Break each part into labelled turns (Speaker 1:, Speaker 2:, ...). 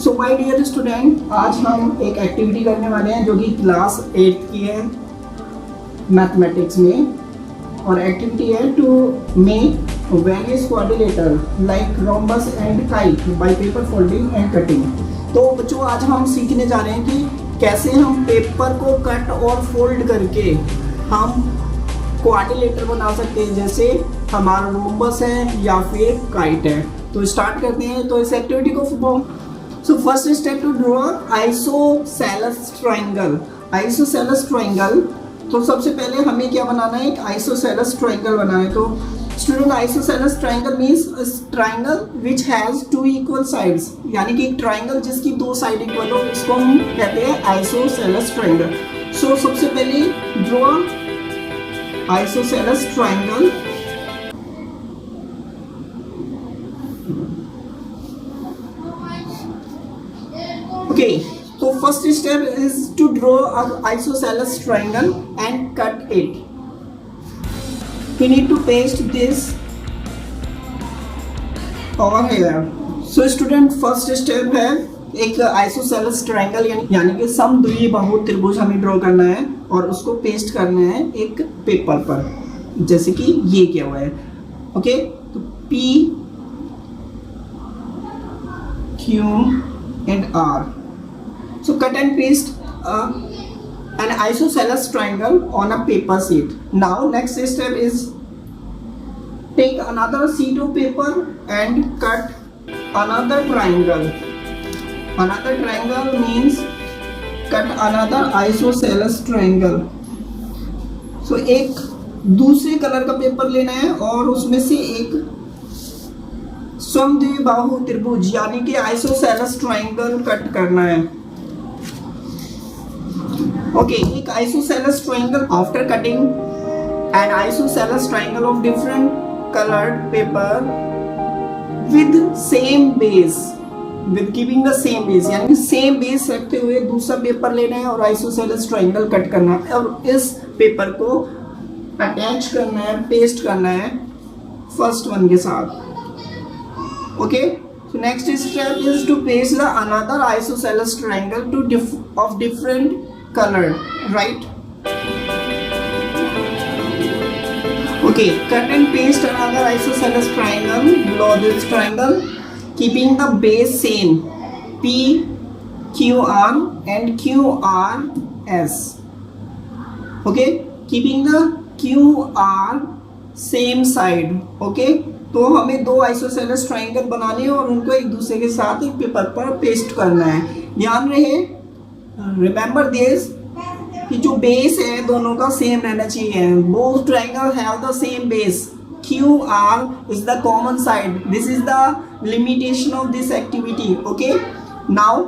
Speaker 1: So my dear student, आज हम एक एक्टिविटी करने वाले हैं जो कि क्लास 8 की है मैथमेटिक्स में, और एक्टिविटी है to make various quadrilateral like rhombus and kite by paper folding and cutting. तो बच्चों, आज हम सीखने जा रहे हैं कि कैसे हम पेपर को कट और फोल्ड करके हम क्वाड्रिलेटर बना सकते हैं, जैसे हमारा रोम्बस है या फिर काइट है। तो स्टार्ट करते हैं तो इस एक्टिविटी को perform. So first step to draw isosceles triangle. Isosceles triangle, तो सबसे पहले हमें क्या बनाना है, एक आइसोसेलेस ट्रायंगल बनाना है। तो student, isosceles triangle means triangle which has two equal sides, यानी कि एक ट्रायंगल जिसकी दो साइड इक्वल हो, इसको हम कहते हैं आइसोसेलेस ट्रायंगल। सो सबसे पहले draw isosceles triangle. Okay, so first step is to draw an isosceles triangle and cut it. We need to paste this over here. So student, first step है एक isosceles triangle यानी कि समद्विबाहु त्रिभुज हमें draw करना है और उसको पेस्ट करना है एक पेपर पर, जैसे कि ये किया हुआ है। ओके, तो P, Q and R. So cut and paste an isosceles triangle on a paper sheet. Now next step is take another sheet of paper and cut another triangle. Another triangle means cut another isosceles triangle. So एक दूसरे colour का paper लेना है और उसमें से एक समद्विबाहु त्रिभुज यानी कि आइसोसेलेस ट्रायंगल कट करना है। ओके, एक isosceles triangle after cutting N isosceles triangle of different coloured paper with same base, with keeping the same base, यानी कि सेम बेस रखते हुए दूसरा पेपर लेना है और आइसोसेलेस ट्रायंगल कट करना है और इस पेपर को अटैच करना है, पेस्ट करना है फर्स्ट वन के साथ। Okay, so next step is to paste the another isosceles triangle to of different color, right? Okay, cut and paste another isosceles triangle below this triangle, keeping the base same, P, Q, R and Q, R, S. Okay, keeping the Q, R same side. Okay, तो हमें दो isosceles triangle बनाने हैं और उनको एक दूसरे के साथ एक पेपर पर पेस्ट करना है। ध्यान रहे, रिमेंबर दिस कि जो बेस है दोनों का सेम रहना चाहिए। Both triangle have the same base, Q R is the common side. This is the limitation of this activity. Okay, now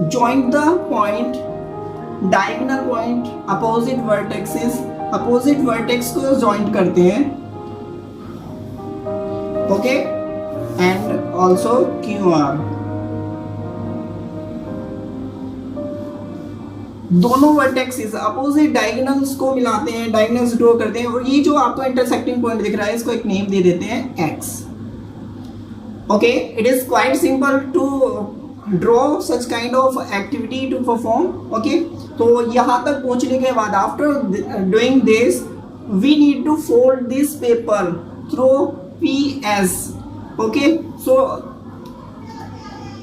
Speaker 1: joint the point, diagonal point, opposite vertexes. Opposite vertex को joint करते हैं। Okay, and also QR, दोनों vertexes opposite diagonals को मिलाते हैं, diagonals draw करते हैं और ये जो आपको इंटरसेक्टिंग पॉइंट दिख रहा है इसको एक नेम दे देते हैं X. Okay, it is quite simple to draw such kind of activity to perform. Okay, तो यहाँ तक पहुँचने के बाद after doing this we need to fold this paper through PS. Okay, so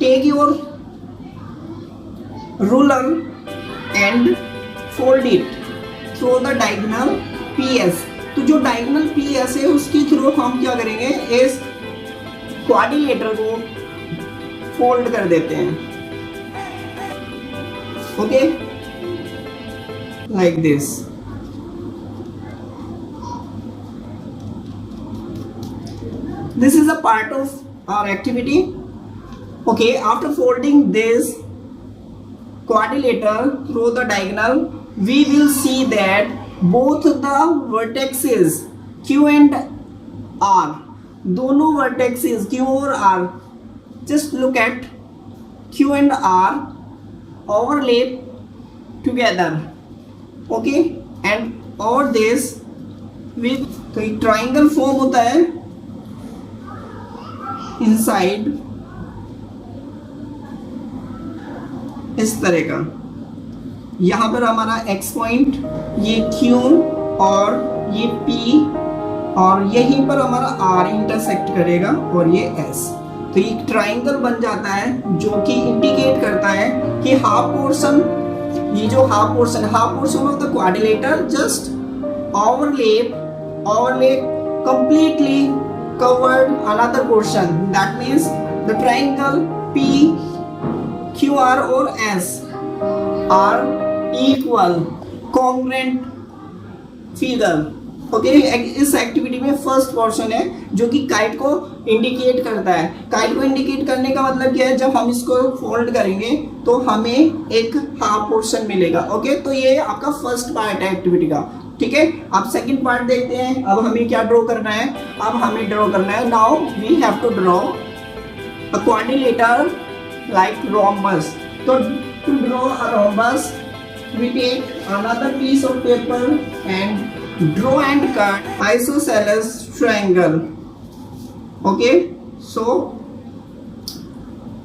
Speaker 1: take your ruler and fold it through the diagonal PS. तो जो diagonal PS है उसके थ्रू हम क्या करेंगे, इस क्वाड्रिलेटर को फोल्ड कर देते हैं। Okay, like this. This is a part of our activity. Okay, after folding this quadrilateral through the diagonal, we will see that both the vertices Q and R, दोनों vertices Q और R, just look at Q and R overlap together. Okay, and over this with तो एक triangle form होता है inside इस तरह का। यहाँ पर हमारा x पॉइंट, ये Q और ये P, और यहीं पर हमारा R इंटरसेक्ट करेगा और ये S। तो एक ट्राइंगल बन जाता है जो कि इंडिकेट करता है कि हाफ पोर्शन, ये जो half portion of the quadrilateral just overlap completely covered another portion. That means the triangle P, QR और S are equal, congruent figure. Okay, इस एक्टिविटी में फर्स्ट पोर्शन है जो कि काइट को इंडिकेट करता है। काइट को इंडिकेट करने का मतलब क्या है, जब हम इसको फोल्ड करेंगे तो हमें एक हाफ पोर्शन मिलेगा। ओके, तो ये आपका फर्स्ट पार्ट है एक्टिविटी का। ठीक है, अब सेकंड पार्ट देखते हैं। अब हमें क्या ड्रॉ करना है, अब हमें ड्रॉ करना है, now we have to draw a quadrilateral like rhombus. तो to draw a rhombus we take another piece of paper and draw and cut isosceles triangle. Okay, so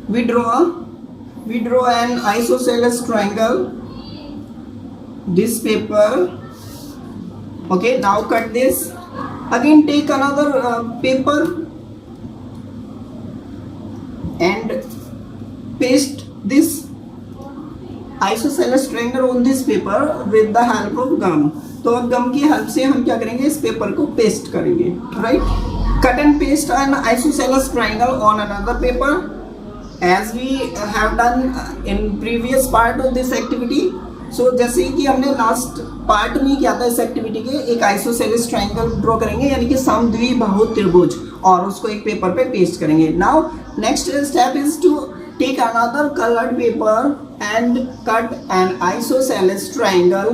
Speaker 1: we draw an isosceles triangle, this paper. Okay, now cut this. Again take another paper and paste this isosceles triangle on this paper with the help of gum. तो अब गम की help से हम क्या करेंगे, इस paper को paste करेंगे, right. Cut and paste an isosceles triangle on another paper as we have done in previous part of this activity. So जैसे कि हमने लास्ट पार्ट में किया था इस एक्टिविटी के, एक आइसोसेलेस ट्रायंगल ड्रॉ करेंगे यानी कि समद्विबाहु त्रिभुज, और उसको एक पेपर पे पेस्ट करेंगे। Now next step is to take another colored paper and cut an isosceles triangle.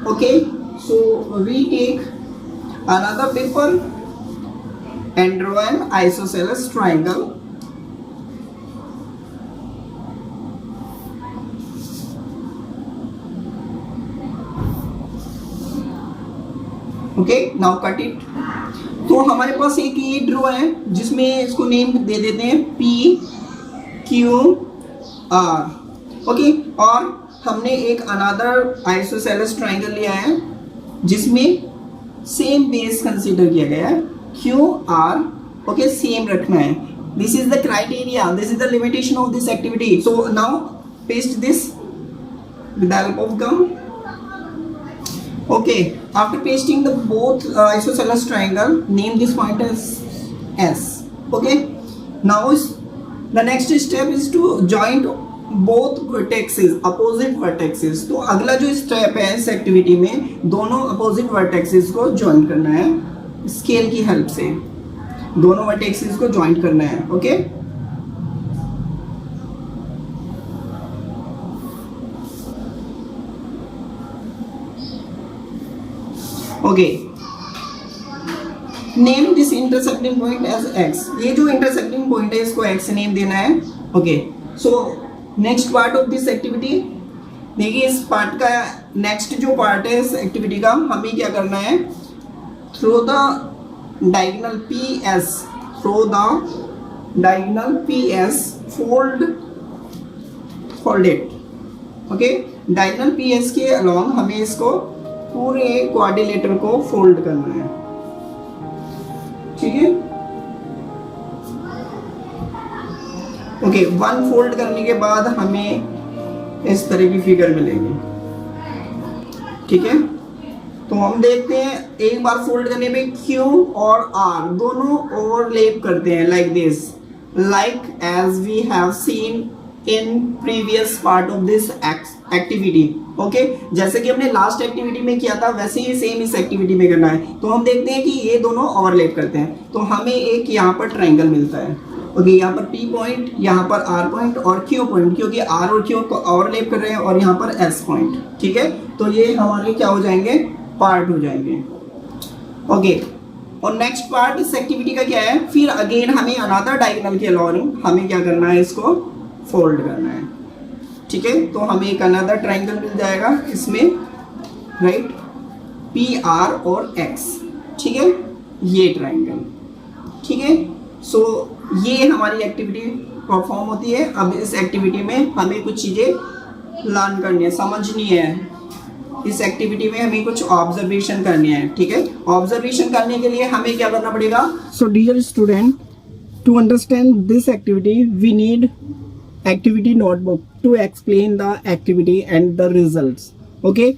Speaker 1: Okay, so we take another paper and draw an isosceles triangle. Okay, now cut it. तो हमारे पास एक ये draw है जिसमें इसको name दे देते हैं P Q R. Okay, और हमने एक अनदर आइसोसेलेस ट्राइंगल लिया है जिसमें सेम बेस कंसीडर किया गया है Q R. ओके, सेम रखना है। This is the criteria, this is the limitation of this activity. So now paste this with the help of gum. Okay, after pasting the both isosceles triangle, name this point as S. Okay, now the next step is to join both vertices, opposite vertices. तो अगला जो step है इस activity में, दोनों opposite vertices को join करना है स्केल की हेल्प से, दोनों vertices को ज्वाइन करना है। Okay, okay, name this intersecting point as x. ये जो इंटरसेक्टिंग पॉइंट है इसको x नेम देना है। Okay, so next part of this activity देखिए, इस पार्ट का नेक्स्ट जो पार्ट है इस एक्टिविटी का, हमें क्या करना है, throw the diagonal PS, throw the diagonal PS, fold it. Okay, diagonal PS के अलोंग हमें इसको पूरे क्वाड्रिलेटर को फोल्ड करना है। ठीक है, ओके, वन फोल्ड करने के बाद हमें इस तरह की फिगर मिलेगी। ठीक है, तो हम देखते हैं एक बार फोल्ड करने पे Q और R दोनों ओवरलैप करते हैं like this, like as we have seen in previous part of this activity. Okay, जैसे कि हमने लास्ट एक्टिविटी में किया था वैसे ही सेम इस एक्टिविटी में करना है। तो हम देखते हैं कि ये दोनों ओवरलैप करते हैं, तो हमें एक यहाँ पर ट्रायंगल मिलता है। ओके, यहाँ पर P पॉइंट, यहाँ पर R पॉइंट और Q पॉइंट, क्योंकि R और Q को ओवरलैप कर रहे हैं, और यहाँ पर S पॉइंट। ठीक है, तो ये हमारे क्या हो जाएंगे, पार्ट हो जाएंगे। ओके, और नेक्स्ट पार्ट इस एक्टिविटी का क्या है, फिर अगेन हमें अनदर डायगोनल के अलोंग हमें क्या करना है, इसको फोल्ड करना है। ठीक है, तो हमें एक अनदर ट्रायंगल मिल जाएगा इसमें, राइट, PR और X। ठीक है, ये ट्रायंगल। ठीक है, सो ये हमारी एक्टिविटी परफॉर्म होती है। अब इस एक्टिविटी में हमें कुछ चीज़ें लर्न करनी है, समझनी है। इस एक्टिविटी में हमें कुछ ऑब्जर्वेशन करनी है, ठीक है। ऑब्जर्वेशन करने के लिए हमें क्या करना पड़ेगा? So dear student, to understand this activity we need activity notebook to explain the activity and the results. Okay,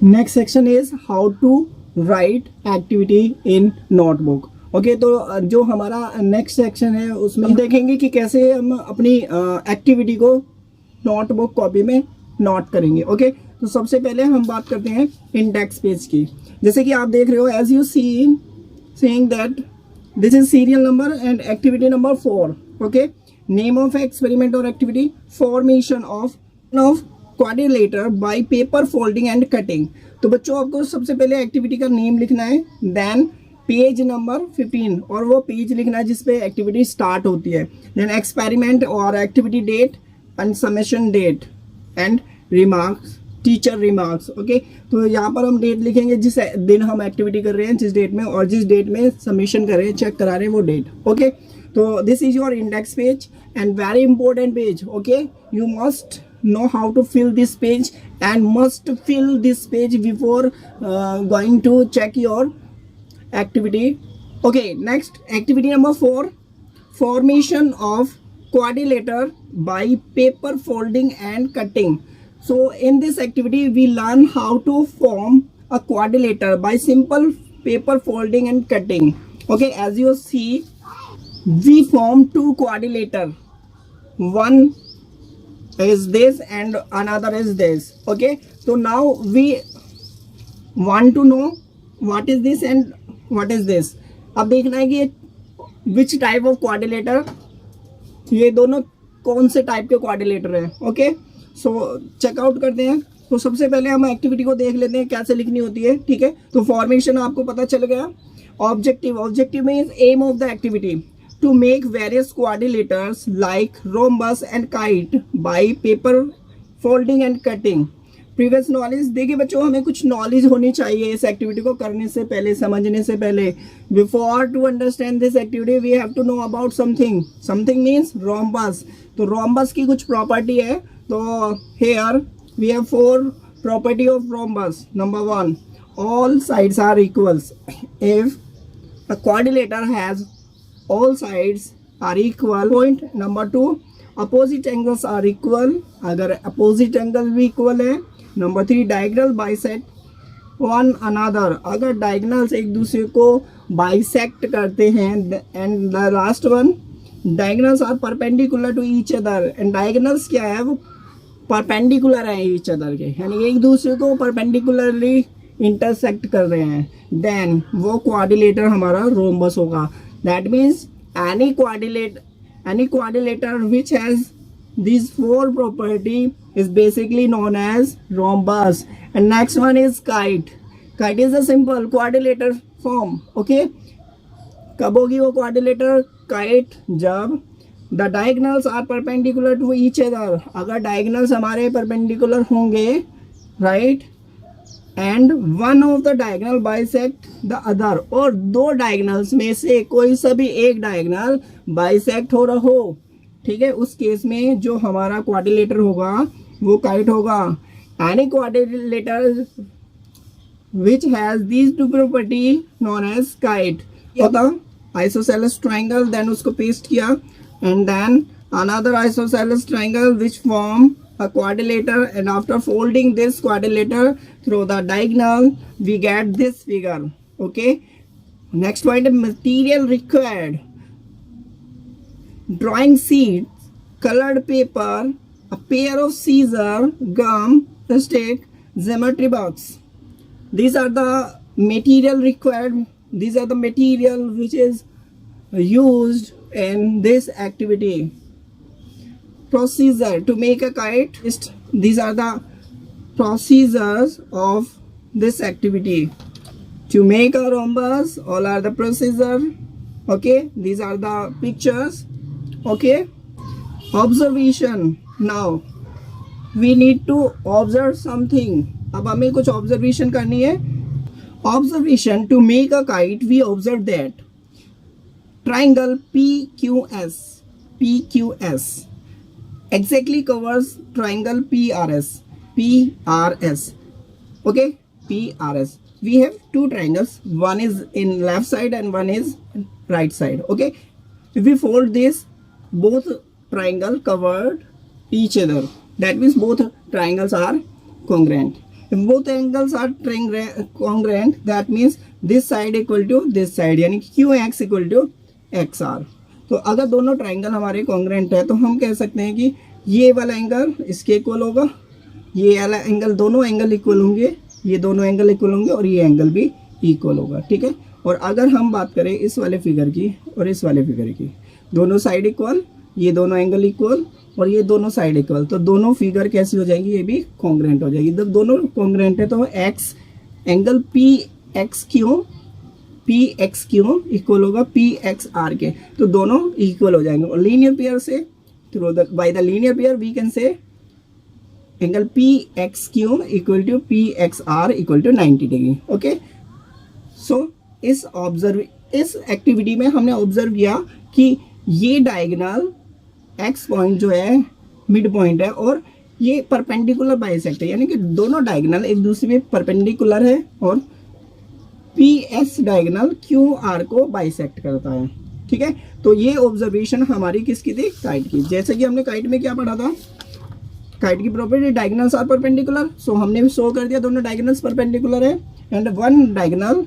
Speaker 1: next section is how to write activity in notebook. Okay, तो जो हमारा नेक्स्ट सेक्शन है उसमें हम देखेंगे कि कैसे हम अपनी एक्टिविटी को नोटबुक कॉपी में नोट करेंगे। ओके, तो सबसे पहले हम बात करते हैं इंडेक्स पेज की। जैसे कि आप देख रहे हो, as you seeing that this is serial number and activity number 4। Okay, name of experiment और activity, formation of quadrilateral by paper folding and cutting. तो बच्चों, आपको सबसे पहले एक्टिविटी का नेम लिखना है, देन पेज नंबर 15 और वो पेज लिखना है जिसपे एक्टिविटी स्टार्ट होती है, देन एक्सपेरिमेंट और activity date and summation date and remarks, teacher remarks. Okay, तो यहाँ पर हम डेट लिखेंगे जिस दिन हम एक्टिविटी कर रहे हैं, जिस डेट में, और जिस डेट में सबमिशन कर रहे हैं, चेक करा रहे हैं, वो डेट। ओके, तो this is your index page and very important page. Okay, you must know how to fill this page and must fill this page before going to check your activity. Okay, next activity number 4, formation of quadrilateral by paper folding and cutting. So in this activity we learn how to form a quadrilateral by simple paper folding and cutting. Okay, as you see, we form two quadrilateral, one is this and another is this. Okay, so now we want to know what is this and what is this. अब देखना है कि which type of quadrilateral, ये दोनों कौन से type के quadrilateral हैं। ओके, सो चेकआउट करते हैं। तो सबसे पहले हम एक्टिविटी को देख लेते हैं कैसे लिखनी होती है, ठीक है। तो फॉर्मेशन आपको पता चल गया। Objective means aim of the activity to make various quadrilaters like rhombus and kite by paper folding and cutting. Previous knowledge, देखिए बच्चों, हमें कुछ नॉलेज होनी चाहिए इस एक्टिविटी को करने से पहले, समझने से पहले। Before to understand this activity we have to know about something means rhombus. तो रोम्बस की कुछ प्रॉपर्टी है। तो here we have 4 property of rhombus. Number 1, all sides are equals. If a quadrilateral has all sides are equal. Point number 2, opposite angles are equal, अगर opposite angle भी equal है। Number 3, diagonal bisect one another, अगर diagonals एक दूसरे को bisect करते हैं। and the last one, diagonals are perpendicular to each other, and diagonals क्या है, वो perpendicular है each other के, यानी एक दूसरे को perpendicularly intersect कर रहे हैं। then वो quadrilateral हमारा rhombus होगा। That means any quadrilateral which has these 4 property is basically known as rhombus. And next one is kite. Kite is a simple quadrilateral form. Okay, कब होगी वो quadrilateral kite? जब the diagonals are perpendicular to each other, अगर diagonals हमारे perpendicular होंगे, right, and one of the diagonal bisect the other, और 2 diagonals में से कोई सा भी एक डायगोनल बाइसेक्ट हो रहा हो, ठीक है, उस केस में जो हमारा क्वाड्रिलेटर होगा वो काइट होगा। Any quadrilateral which has these 2 property known as kite. होता आइसोसेलेस ट्राइंगल, देन उसको पेस्ट किया, and then another isosceles triangle which form a quadrilateral, and after folding this quadrilateral through the diagonal we get this figure. Okay, next point, material required: drawing sheets, colored paper, a pair of scissors, gum, a stick, geometry box. These are the material required. These are the material which is used in this activity. Procedure to make a kite. These are the procedures of this activity. To make a rhombus, all are the procedure. Okay, these are the pictures. Okay, observation. Now we need to observe something. अब हमें कुछ observation करनी है। Observation: to make a kite we observe that triangle PQS exactly covers triangle PRS. PRS. Okay, PRS. We have two triangles. One is in left side and one is right side. Okay, if we fold this, both triangle covered each other. That means both triangles are congruent. If both angles are congruent, that means this side equal to this side, यानी QX equal to XR. तो अगर दोनों triangle हमारे congruent है तो हम कह सकते हैं कि ये वाला एंगल इसके इक्वल होगा, ये वाला एंगल, दोनों एंगल इक्वल होंगे, ये दोनों एंगल इक्वल होंगे और ये एंगल भी इक्वल होगा. ठीक है. और अगर हम बात करें इस वाले फिगर की और इस वाले फिगर की, दोनों साइड इक्वल, ये दोनों एंगल इक्वल और ये दोनों साइड इक्वल, तो दोनों फिगर कैसी हो जाएंगी, ये भी कॉन्ग्रेंट हो जाएगी. जब दोनों कॉन्ग्रेंट है तो X angle P X Q equal होगा पी एक्स आर के, तो दोनों इक्वल हो जाएंगे. और लीनियर पेयर से through the by the linear pair we can say angle P X Q equal to P X R equal to 90 degree. Okay. So इस activity में हमने ऑब्जर्व किया कि ये डायगोनल एक्स पॉइंट जो है मिड पॉइंट है और ये परपेंडिकुलर बाइसेक्ट है, यानी कि दोनों डायगोनल एक दूसरे में परपेंडिकुलर है और P S diagonal Q R को बाइसेक्ट करता है. ठीक है. तो ये ऑब्जर्वेशन हमारी किसकी थी, काइट की. जैसे कि हमने काइट में क्या पढ़ा था, काइट की प्रॉपर्टी डायगोनल्स आर परपेंडिकुलर. सो हमने भी शो कर दिया दोनों डायगोनल्स परपेंडिकुलर है एंड वन डायगोनल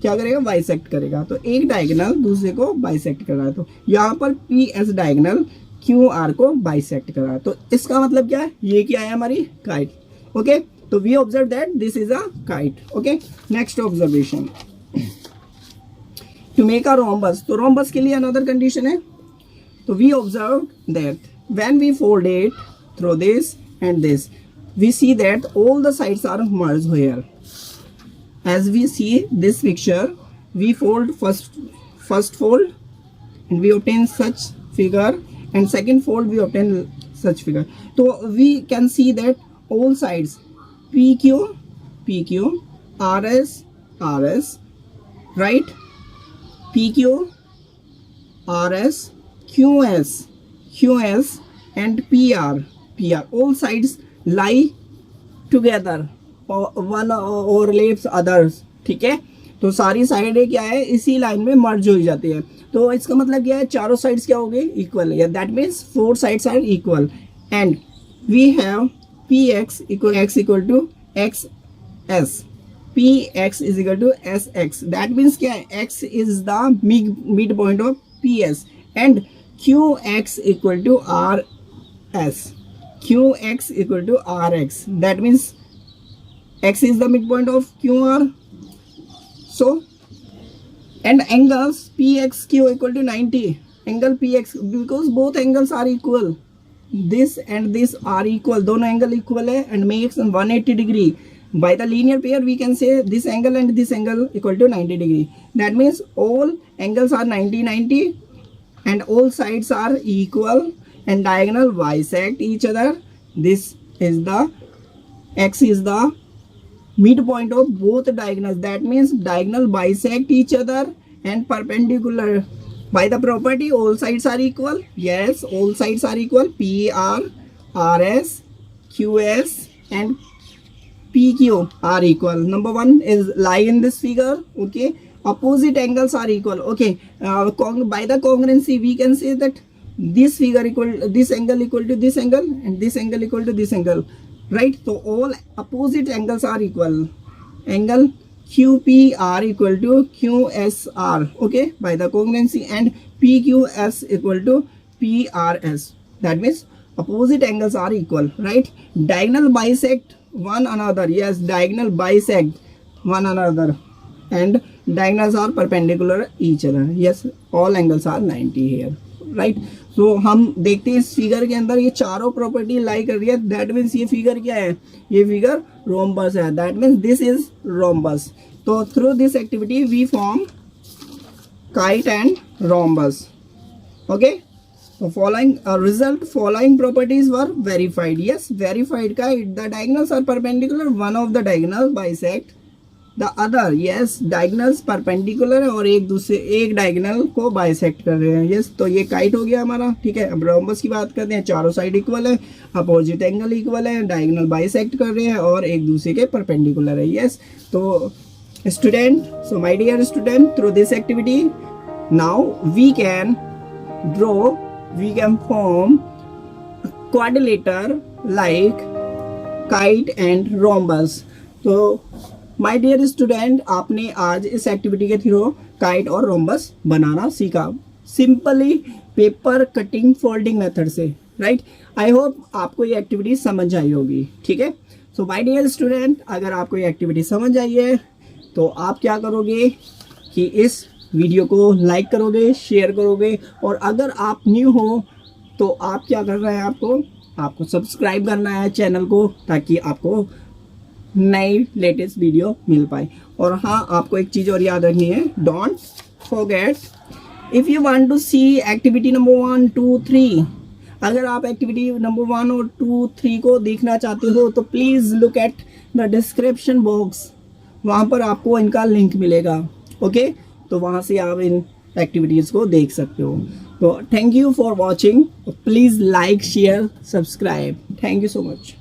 Speaker 1: क्या करेगा, बाइसेक्ट करेगा. तो एक डायगोनल दूसरे को बाइसेक्ट कर रहा है, तो यहाँ पर P S diagonal Q R को बाइसेक्ट कर रहा है. तो इसका मतलब क्या है, ये क्या है हमारी काइट. ओके. तो we observe that this is a kite. Okay. Next observation, to make a rhombus. तो रोम्बस के लिए अनदर कंडीशन है. तो we observe that when we fold it through this and this, we see that all the sides are merge here. As we see this picture, we fold first fold and we obtain such figure, and second fold we obtain such figure. So we can see that all sides PQ, RS, right, PQ, RS, QS and PR, all sides lie together, one overlaps others. ठीक है. तो सारी साइडें क्या है, इसी line में मर्ज हो जाती है. तो इसका मतलब क्या है, चारों साइड्स क्या हो गई, equal. That means four sides are equal and we have P X equal to X S, P X is equal to S X. That means क्या है, X is the mid point of P S and Q X equal to R S, Q X equal to R X. That means x is the midpoint of QR. So and angles PXQ equal to 90. Angle PX, because both angles are equal, this and this are equal, दोनों angle equal है and makes 180 degree. By the linear pair we can say this angle and this angle equal to 90 degree. That means all angles are 90 and all sides are equal and diagonal bisect each other. This is the x is the midpoint of both diagonals. That means diagonal bisect each other and perpendicular. By the property all sides are equal. Yes, all sides are equal. PR, RS, QS and PQ are equal. Number one is lie in this figure. Okay. Opposite angles are equal. Okay. By the congruency we can say that this figure equal, this angle equal to this angle and this angle equal to this angle. Right. So all opposite angles are equal. Angle QPR equal to QSR. Okay. By the congruency and PQS equal to PRS. That means opposite angles are equal. Right. Diagonal bisect one another. Yes. Diagonal bisect one another and diagonals are perpendicular each other. Yes. All angles are 90 here. Right. सो हम देखते हैं इस figure के अंदर ये चारों property लाई कर रही है. दैट मीन्स ये फिगर क्या है, ये फिगर रोम्बस है. That means this is rhombus. तो through this activity we form kite and rhombus. Okay. तो following result, following properties were verified. Yes, verified. Kite, the diagonals are perpendicular, one of the diagonal bisect the other, yes, diagonals perpendicular है और एक diagonal को bisect कर रहे हैं, yes. तो ये काइट हो गया हमारा, ठीक है। अब रोम्बस की बात करते हैं, चारों साइड इक्वल है, अपोजिट एंगल इक्वल है, डायगनल बाइसेक्ट कर रहे हैं और एक दूसरे के परपेंडिकुलर है, यस। तो student, so my dear student, through this activity now we can form quadrilateral like kite and rhombus। तो माय डियर स्टूडेंट, आपने आज इस एक्टिविटी के थ्रू काइट और रोम्बस बनाना सीखा, simply paper cutting folding method से, राइट। आई होप आपको ये एक्टिविटी समझ आई होगी, ठीक है। सो माय डियर स्टूडेंट, अगर आपको ये एक्टिविटी समझ आई है तो आप क्या करोगे कि इस वीडियो को लाइक करोगे, शेयर करोगे, और अगर आप न्यू हो तो आप क्या करना है, आपको सब्सक्राइब करना है चैनल को, ताकि आपको नई लेटेस्ट वीडियो मिल पाए। और हाँ, आपको एक चीज़ और याद रखनी है, don't forget, if you want to see activity number 1, 2, 3, अगर आप एक्टिविटी नंबर 1 और 2, 3 को देखना चाहते हो तो please look at the description box, वहाँ पर आपको इनका लिंक मिलेगा, ओके। तो वहाँ से आप इन एक्टिविटीज़ को देख सकते हो। तो thank you for watching, please like, share, subscribe, thank you so much.